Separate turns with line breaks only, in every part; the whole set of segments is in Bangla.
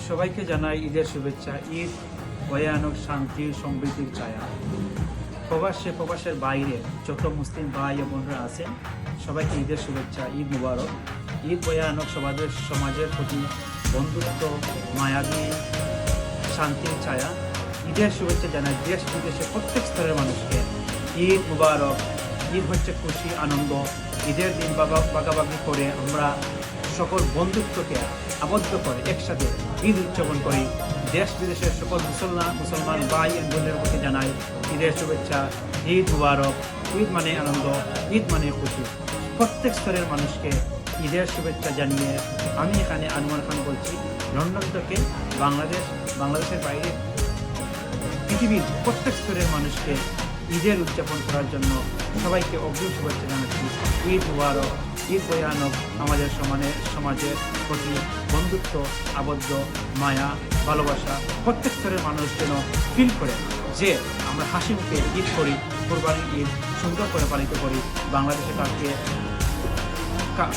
সবাইকে জানাই ঈদের শুভেচ্ছা। ঈদ ভয়ানক শান্তির সমৃদ্ধির ছায়া। প্রবাসের বাইরে যত মুসলিম ভাই ও বোনরা আছেন সবাইকে ঈদের শুভেচ্ছা, ঈদ মুবারক। ঈদ ভয়ানক সমাজের প্রতি বন্ধুত্ব, মায়াবী শান্তির ছায়া। ঈদের শুভেচ্ছা জানাই দেশ বিদেশের প্রত্যেক স্তরের মানুষকে। ঈদ মুবারক। ঈদ হচ্ছে খুশি, আনন্দ। ঈদের দিন বাগাবাগি করে আমরা সকল বন্ধুত্বকে আবদ্ধ করে একসাথে ঈদ উদযাপন করি। দেশ বিদেশের সকল মুসলমান ভাই এবং বোনের প্রতি জানাই ঈদের শুভেচ্ছা, ঈদ মুবারক। ঈদ মানে আনন্দ, ঈদ মানে খুশি। প্রত্যেক স্তরের মানুষকে ঈদের শুভেচ্ছা জানিয়ে আমি এখানে আনোয়ার খান বলছি, লন্ডন থেকে বাংলাদেশের বাইরে পৃথিবীর প্রত্যেক স্তরের মানুষকে ঈদের উদযাপন করার জন্য সবাইকে অগ্রিম শুভেচ্ছা জানাচ্ছি। ঈদ মুবারক। ঈদ ভয়ানক আমাদের সমাজের প্রতি বন্ধুত্ব, আবদ্ধ, মায়া, ভালোবাসা প্রত্যেক স্তরের মানুষ যেন ফিল করে যে আমরা হাসি মুখে ঈদ করি, কোরবানির ঈদ সুন্দর করে পালিত করি। বাংলাদেশে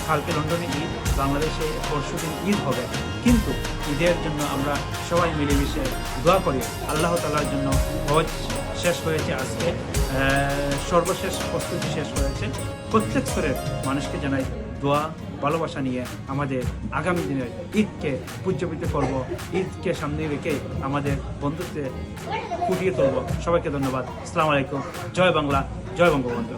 কালকে লন্ডনে ঈদ, বাংলাদেশে পরশুদিন ঈদ হবে, কিন্তু ঈদের জন্য আমরা সবাই মিলেমিশে দোয়া করি। আল্লাহ তাআলার জন্য হজ শেষ হয়েছে আজকে, সর্বশেষ প্রস্তুতি শেষ হয়েছে। প্রত্যেক স্তরের মানুষকে জানাই দোয়া, ভালোবাসা নিয়ে আমাদের আগামী দিনের ঈদকে উদযাপিত করব। ঈদকে সামনে রেখে আমাদের বন্ধুত্বে ফুটিয়ে তুলব। সবাইকে ধন্যবাদ। আসসালামু আলাইকুম। জয় বাংলা, জয় বঙ্গবন্ধু।